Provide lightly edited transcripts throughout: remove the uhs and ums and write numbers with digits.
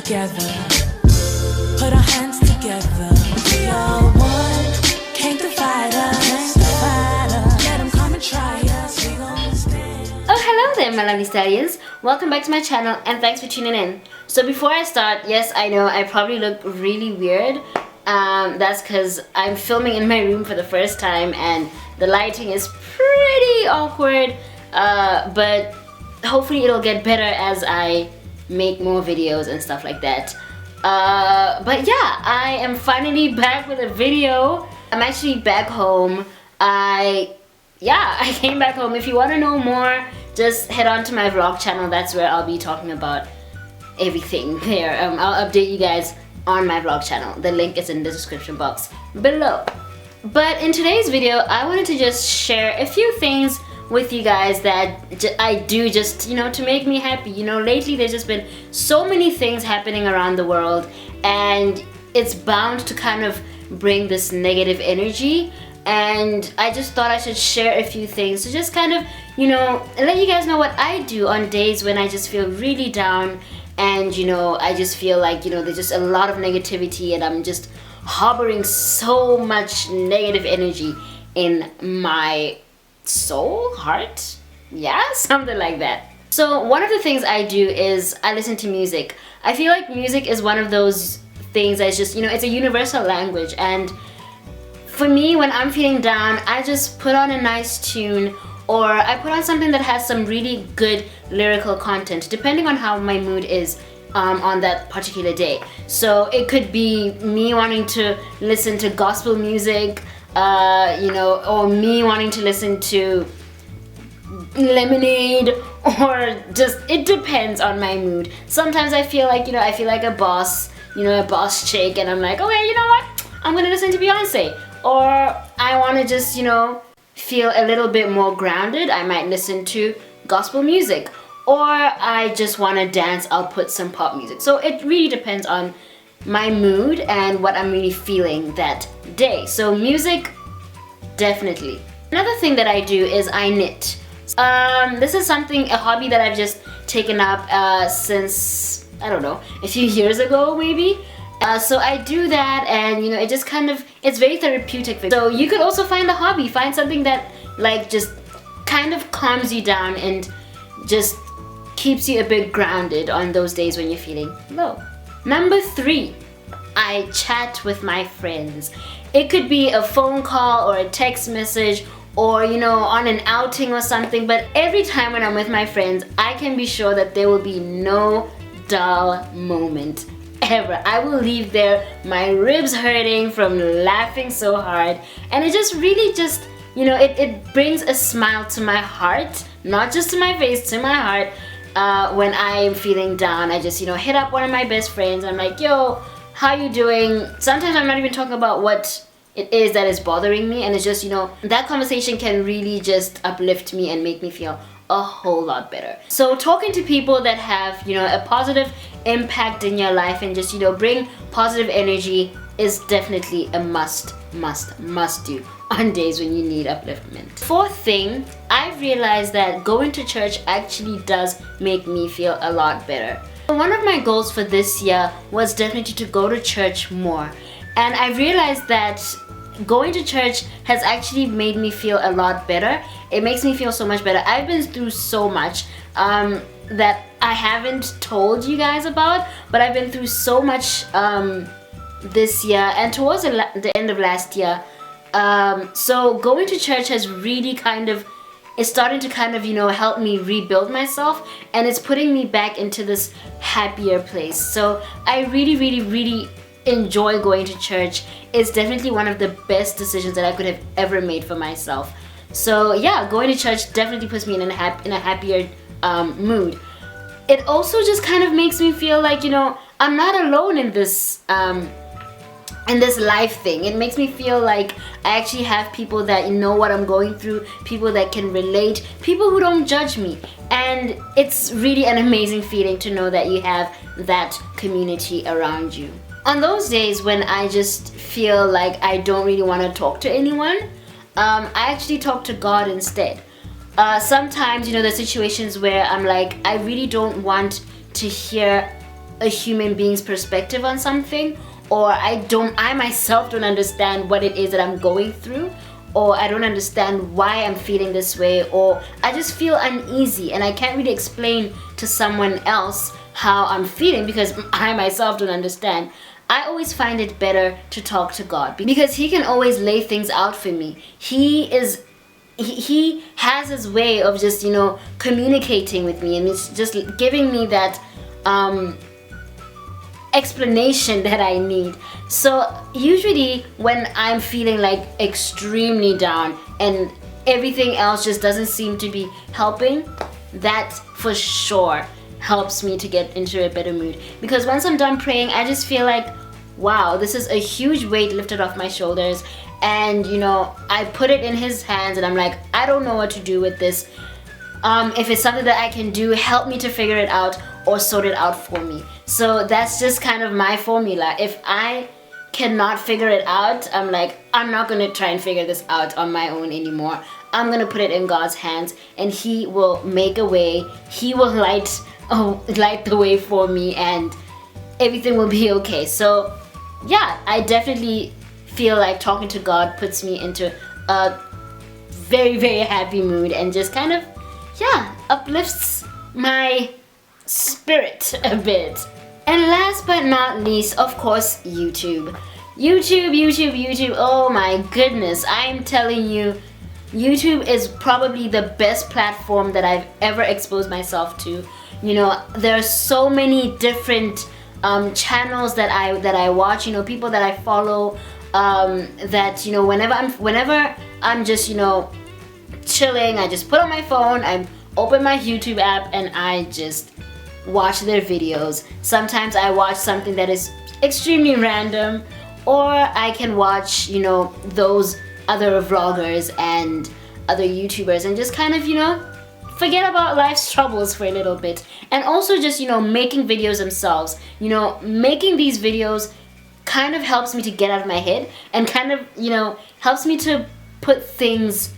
together, put our hands together. We are one, can't divide us. Let them come and try us, we gon' stand. Oh, hello there, my lovely stallions. Welcome back to my channel and thanks for tuning in. So before I start, yes, I know I probably look really weird. That's because I'm filming in my room for the first time and the lighting is pretty awkward, but hopefully it'll get better as I make more videos and stuff like that. But yeah, I am finally back with a video. I'm actually back home. I came back home. If you want to know more, just head on to my vlog channel. That's where I'll be talking about everything there. I'll update you guys on my vlog channel. The link is in the description box below. But in today's video, I wanted to just share a few things with you guys that I do just, to make me happy. Lately there's just been so many things happening around the world and it's bound to kind of bring this negative energy, and I just thought I should share a few things to just kind of, let you guys know what I do on days when I just feel really down and, I just feel like, there's just a lot of negativity and I'm just harboring so much negative energy in my soul, heart, something like that. So one of the things I do is I listen to music. I feel like music is one of those things that's just, it's a universal language, and for me, when I'm feeling down, I just put on a nice tune, or I put on something that has some really good lyrical content, depending on how my mood is on that particular day. So it could be me wanting to listen to gospel music, or me wanting to listen to Lemonade, or just, it depends on my mood. Sometimes I feel like, I feel like a boss, a boss chick, and I'm like, okay, you know what? I'm gonna listen to Beyonce. Or I wanna just, feel a little bit more grounded. I might listen to gospel music. Or I just wanna dance, I'll put some pop music. So it really depends on my mood and what I'm really feeling that day. So music, definitely. Another thing that I do is I knit. This is a hobby that I've just taken up since, I don't know, a few years ago maybe. So I do that, and it just kind of, it's very therapeutic. So you could also find a hobby, find something that like just kind of calms you down and just keeps you a bit grounded on those days when you're feeling low. Number 3, I chat with my friends. It could be a phone call or a text message, or on an outing or something, but every time when I'm with my friends, I can be sure that there will be no dull moment ever. I will leave there my ribs hurting from laughing so hard, and it just really just, it brings a smile to my heart, not just to my face, to my heart. When I'm feeling down, I just, hit up one of my best friends. I'm like, yo, how you doing? Sometimes I'm not even talking about what it is that is bothering me, and it's just, that conversation can really just uplift me and make me feel a whole lot better. So talking to people that have, a positive impact in your life and just, bring positive energy is definitely a must do on days when you need upliftment. 4th thing, I've realized that going to church actually does make me feel a lot better. One of my goals for this year was definitely to go to church more, and I realized that going to church has actually made me feel a lot better. It makes me feel so much better. I've been through so much that I haven't told you guys about, but I've been through so much this year and towards the end of last year. So going to church has really it's starting to help me rebuild myself, and it's putting me back into this happier place. So I really enjoy going to church. It's definitely one of the best decisions that I could have ever made for myself. So yeah, going to church definitely puts me in a happier mood. It also just kind of makes me feel like, I'm not alone in this life thing. It makes me feel like I actually have people that know what I'm going through, people that can relate, people who don't judge me. And it's really an amazing feeling to know that you have that community around you. On those days when I just feel like I don't really want to talk to anyone, I actually talk to God instead. Sometimes, there's situations where I'm like, I really don't want to hear a human being's perspective on something, or I myself don't understand what it is that I'm going through, or I don't understand why I'm feeling this way, or I just feel uneasy and I can't really explain to someone else how I'm feeling because I myself don't understand, I always find it better to talk to God because He can always lay things out for me. He has His way of just, you know, communicating with me, and it's just giving me that explanation that I need. So usually when I'm feeling like extremely down and everything else just doesn't seem to be helping, that for sure helps me to get into a better mood. Because once I'm done praying, I just feel like, wow, this is a huge weight lifted off my shoulders, and you know, I put it in His hands and I'm like, I don't know what to do with this. If it's something that I can do, help me to figure it out or sort it out for me. So that's just kind of my formula. If I cannot figure it out, I'm like, I'm not gonna try and figure this out on my own anymore. I'm gonna put it in God's hands, and He will make a way. He will light the way for me, and everything will be okay. So yeah, I definitely feel like talking to God puts me into a very, very happy mood and just kind of, yeah, uplifts my spirit a bit. And last but not least, of course, YouTube. YouTube. Oh my goodness, I'm telling you, YouTube is probably the best platform that I've ever exposed myself to. You know, there are so many different channels that I watch. You know, people that I follow. That, you know, whenever I'm just, you know, chilling, I just put on my phone, I open my YouTube app, and I just watch their videos. Sometimes I watch something that is extremely random, or I can watch, you know, those other vloggers and other YouTubers and just kind of, you know, forget about life's troubles for a little bit. And also just, you know, making videos themselves. You know, making these videos kind of helps me to get out of my head and kind of, you know, helps me to put things,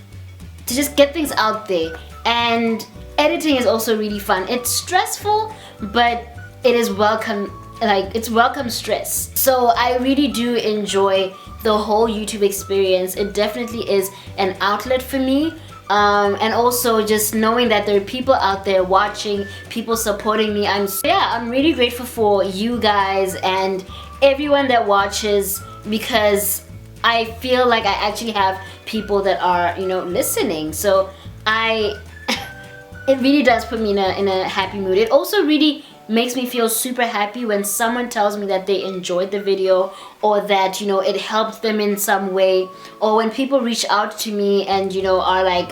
to just get things out there. And editing is also really fun. It's stressful, but it is welcome, like it's welcome stress. So I really do enjoy the whole YouTube experience. It definitely is an outlet for me. And also just knowing that there are people out there watching, people supporting me. I'm really grateful for you guys and everyone that watches, because I feel like I actually have people that are, you know, listening. So it really does put me in a happy mood. It also really makes me feel super happy when someone tells me that they enjoyed the video, or that, you know, it helped them in some way, or when people reach out to me and, you know, are like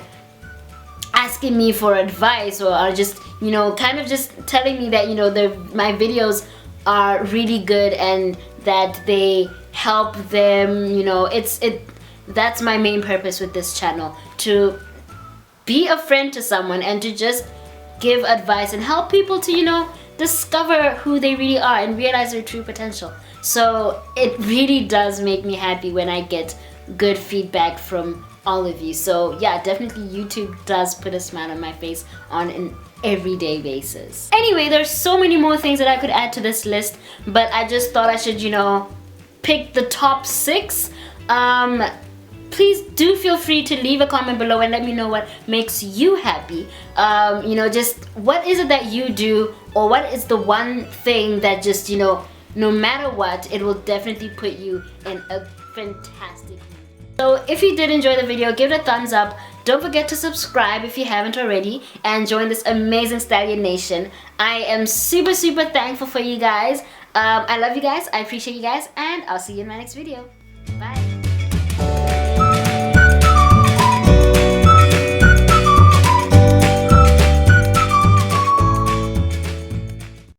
asking me for advice, or are just, you know, kind of just telling me that, you know, my videos are really good and that they help them. You know, that's my main purpose with this channel, to be a friend to someone and to just give advice and help people to, you know, discover who they really are and realize their true potential. So it really does make me happy when I get good feedback from all of you. So yeah, definitely YouTube does put a smile on my face on an everyday basis. Anyway, there's so many more things that I could add to this list, but I just thought I should, you know, pick the top 6. Please do feel free to leave a comment below and let me know what makes you happy. You know, just what is it that you do, or what is the one thing that just, you know, no matter what, it will definitely put you in a fantastic mood. So if you did enjoy the video, give it a thumbs up. Don't forget to subscribe if you haven't already, and join this amazing Stallion Nation. I am super thankful for you guys. I love you guys, I appreciate you guys, and I'll see you in my next video.